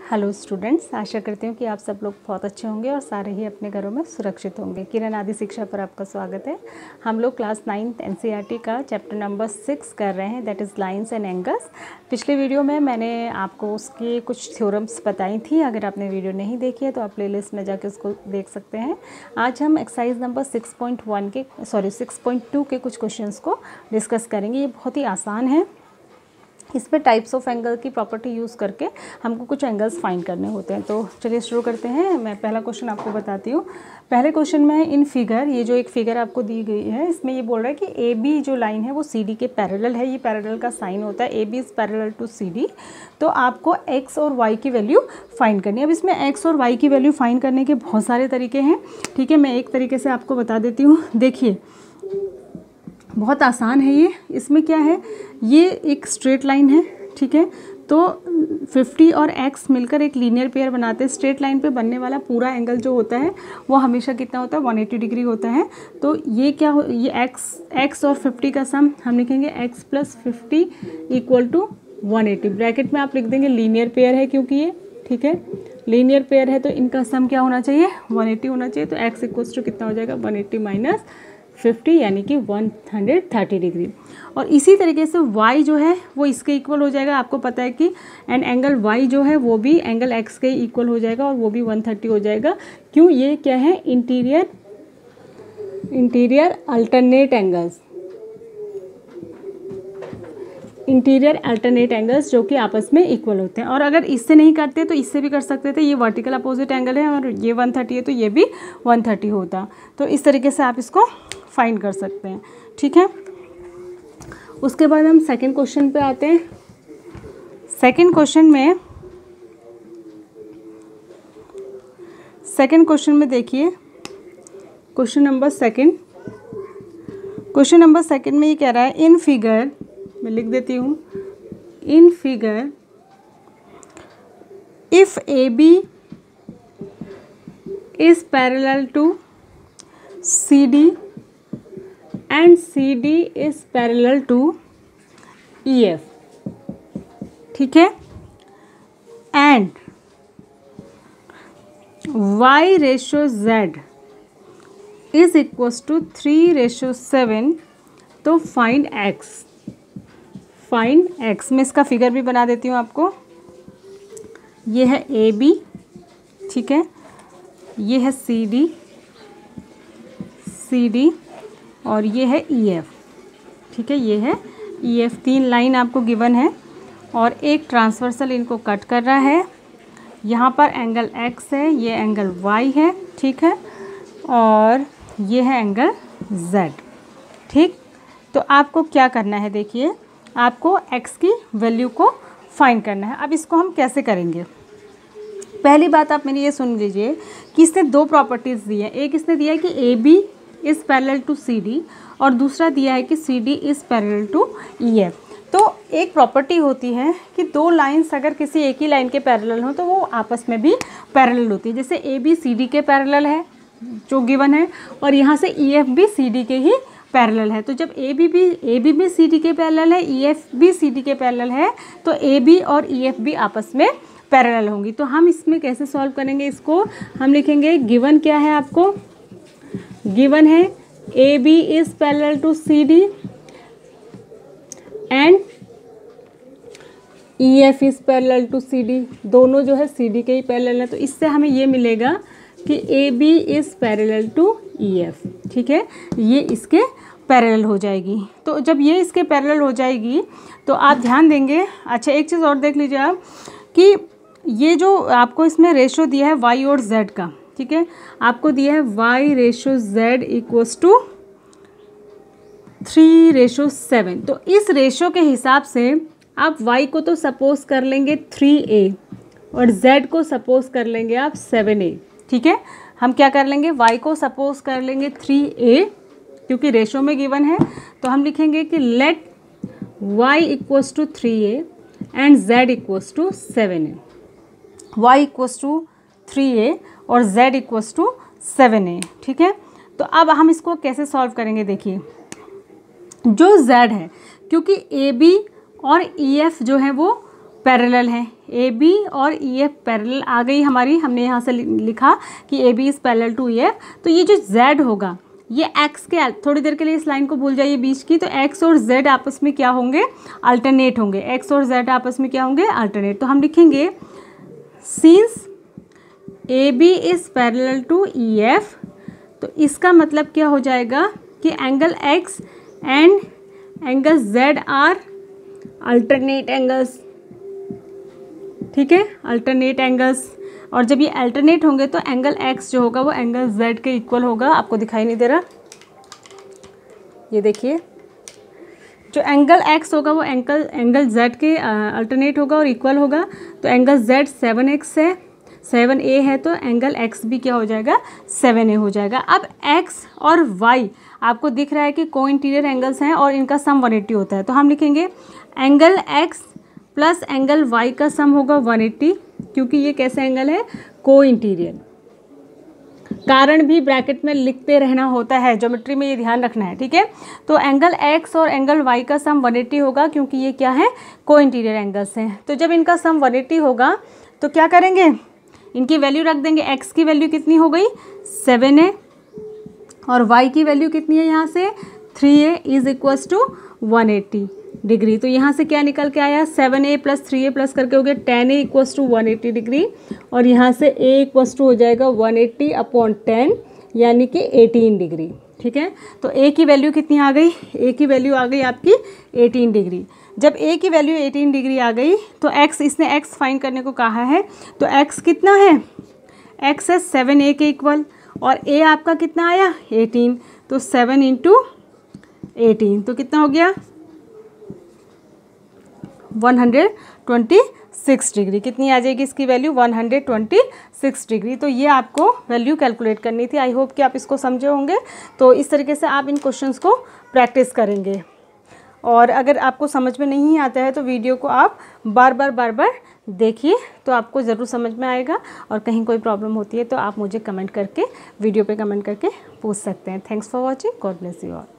Hello students, आशा करती हूँ कि आप सब लोग बहुत अच्छे होंगे और सारे ही अपने घरों में सुरक्षित होंगे। किरण आदि शिक्षा पर आपका स्वागत है। हम लोग क्लास 9th एनसीईआरटी का चैप्टर नंबर 6 कर रहे हैं, that is lines and angles. पिछले वीडियो में मैंने आपको उसकी कुछ थ्योरम्स बताई थी। अगर आपने वीडियो नहीं देखी है तो आप प्लेलिस्ट में जाके उसको देख सकते हैं। आज हम एक्सरसाइज नंबर 6.2 के कुछ क्वेश्चन को डिस्कस करेंगे। ये बहुत ही आसान है। इसमें टाइप्स ऑफ एंगल की प्रॉपर्टी यूज़ करके हमको कुछ एंगल्स फाइंड करने होते हैं। तो चलिए शुरू करते हैं। मैं पहला क्वेश्चन आपको बताती हूँ। पहले क्वेश्चन में इन फिगर, ये जो एक फिगर आपको दी गई है, इसमें ये बोल रहा है कि ए बी जो लाइन है वो सी डी के पैरेलल है। ये पैरेलल का साइन होता है, A B is parallel to C D. तो आपको एक्स और वाई की वैल्यू फाइंड करनी है। अब इसमें एक्स और वाई की वैल्यू फाइंड करने के बहुत सारे तरीके हैं, ठीक है। मैं एक तरीके से आपको बता देती हूँ। देखिए, बहुत आसान है ये। इसमें क्या है, ये एक स्ट्रेट लाइन है, ठीक है। तो 50 और x मिलकर एक लीनियर पेयर बनाते हैं। स्ट्रेट लाइन पे बनने वाला पूरा एंगल जो होता है वो हमेशा कितना होता है, 180 डिग्री होता है। तो ये क्या हो, ये x और 50 का सम हम लिखेंगे x + 50 = 180। ब्रैकेट में आप लिख देंगे लीनियर पेयर है क्योंकि ये, ठीक है, लीनियर पेयर है तो इनका सम क्या होना चाहिए, 180 होना चाहिए। तो x = कितना हो जाएगा, 180 - 50 यानी कि 130 डिग्री। और इसी तरीके से y जो है वो इसके इक्वल हो जाएगा। आपको पता है कि एंड एंगल y जो है वो भी एंगल x के इक्वल हो जाएगा और वो भी 130 हो जाएगा। क्यों, ये क्या है, इंटीरियर अल्टरनेट एंगल्स जो कि आपस में इक्वल होते हैं। और अगर इससे नहीं करते तो इससे भी कर सकते थे। ये वर्टिकल अपोजिट एंगल है और ये 130 है तो ये भी 130 होता। तो इस तरीके से आप इसको फाइंड कर सकते हैं, ठीक है। उसके बाद हम सेकंड क्वेश्चन पे आते हैं। सेकंड क्वेश्चन में देखिए, क्वेश्चन नंबर सेकंड में ये कह रहा है, इन फिगर, मैं लिख देती हूँ, in figure if A B is parallel to C D and CD is parallel to EF, ठीक है, and Y/Z is equals to 3/7, तो फाइंड X। मैं इसका फिगर भी बना देती हूँ आपको। ये है AB, ठीक है, ये है CD और ये है EF, ठीक है, ये है EF। 3 लाइन आपको गिवन है और एक ट्रांसवर्सल इनको कट कर रहा है। यहाँ पर एंगल X है, ये एंगल Y है, ठीक है, और ये है एंगल Z, ठीक। तो आपको क्या करना है, देखिए, आपको X की वैल्यू को फाइंड करना है। अब इसको हम कैसे करेंगे, पहली बात आप मेरी ये सुन लीजिए कि इसने 2 प्रॉपर्टीज़ दी हैं। एक इसने दिया है कि AB is parallel to CD और दूसरा दिया है कि CD is parallel to EF। तो एक प्रॉपर्टी होती है कि 2 लाइंस अगर किसी एक ही लाइन के पैरेलल हो तो वो आपस में भी पैरेलल होती है। जैसे AB CD के पैरेलल है जो गिवन है, और यहाँ से EF भी CD के ही पैरेलल है। तो जब AB भी CD के पैरेलल है, EF भी CD के पैरेलल है, तो AB और EF भी आपस में पैरेलल होंगी। तो हम इसमें कैसे सॉल्व करेंगे, इसको हम लिखेंगे, गिवन क्या है आपको, गिवन है AB is parallel to CD and EF is parallel to CD। दोनों जो है CD के ही पैरेलल है। तो इससे हमें ये मिलेगा कि AB is parallel to EF, ठीक है, ये इसके पैरेलल हो जाएगी। तो जब ये इसके पैरेलल हो जाएगी तो आप ध्यान देंगे, अच्छा एक चीज़ और देख लीजिए आप कि ये जो आपको इसमें रेशो दिया है Y और Z का, ठीक है, आपको दिया है Y/Z = 3/7। तो इस रेशो के हिसाब से आप Y को तो सपोज कर लेंगे 3A और Z को सपोज कर लेंगे आप 7A, ठीक है। हम क्या कर लेंगे, Y को सपोज कर लेंगे 3A क्योंकि रेशो में गिवन है। तो हम लिखेंगे कि let Y = 3A and Z = 7A। Y = 3A और Z = 7A, ठीक है। तो अब हम इसको कैसे सॉल्व करेंगे, देखिए, जो Z है, क्योंकि AB और EF जो है वो पैरेलल हैं, ए बी और ई एफ पैरेलल आ गई हमारी, हमने यहाँ से लिखा कि A B is parallel to E F. तो ये जो जेड होगा ये एक्स के, थोड़ी देर के लिए इस लाइन को भूल जाइए बीच की, तो एक्स और जेड आपस में क्या होंगे, अल्टरनेट होंगे, एक्स और जेड आपस में क्या होंगे, अल्टरनेट। तो हम लिखेंगे since A B is parallel to E F, तो इसका मतलब क्या हो जाएगा कि angle X and angle Z are alternate angles, ठीक है, अल्टरनेट एंगल्स। और जब ये अल्टरनेट होंगे तो एंगल एक्स जो होगा वो एंगल जेड के इक्वल होगा। आपको दिखाई नहीं दे रहा, ये देखिए, जो एंगल एक्स होगा वो एंगल जेड के अल्टरनेट होगा और इक्वल होगा। तो एंगल जेड 7x है, 7a है, तो एंगल एक्स भी क्या हो जाएगा, 7a हो जाएगा। अब एक्स और वाई आपको दिख रहा है कि को इंटीरियर एंगल्स हैं और इनका सम 180 होता है। तो हम लिखेंगे angle X plus angle Y का सम होगा 180, क्योंकि ये कैसा एंगल है, को इंटीरियर। कारण भी ब्रैकेट में लिखते रहना होता है, ज्योमेट्री में ये ध्यान रखना है, ठीक है। तो एंगल एक्स और एंगल वाई का सम 180 होगा, क्योंकि ये क्या है, को इंटीरियर एंगल्स हैं। तो जब इनका सम 180 होगा तो क्या करेंगे, इनकी वैल्यू रख देंगे। एक्स की वैल्यू कितनी हो गई, 7a, और वाई की वैल्यू कितनी है यहाँ से, 3a is equals to 180 degree. तो यहाँ से क्या निकल के आया, 7a प्लस 3a प्लस करके हो गया 10a इक्वल्स टू 180 डिग्री, और यहाँ से a इक्वल्स टू हो जाएगा 180 अपॉन 10 यानी कि 18 डिग्री, ठीक है। तो a की वैल्यू कितनी आ गई, a की वैल्यू आ गई आपकी 18 डिग्री। जब a की वैल्यू 18 डिग्री आ गई तो x, इसने x फाइंड करने को कहा है, तो x कितना है, x है 7a के इक्वल, और a आपका कितना आया 18, तो 7 इंटू 18 तो कितना हो गया 126 डिग्री। कितनी आ जाएगी इसकी वैल्यू, 126 डिग्री। तो ये आपको वैल्यू कैलकुलेट करनी थी। आई होप कि आप इसको समझे होंगे। तो इस तरीके से आप इन क्वेश्चंस को प्रैक्टिस करेंगे, और अगर आपको समझ में नहीं आता है तो वीडियो को आप बार बार देखिए, तो आपको ज़रूर समझ में आएगा। और कहीं कोई प्रॉब्लम होती है तो आप मुझे कमेंट करके, वीडियो पे कमेंट करके पूछ सकते हैं। Thanks for watching, God bless you all.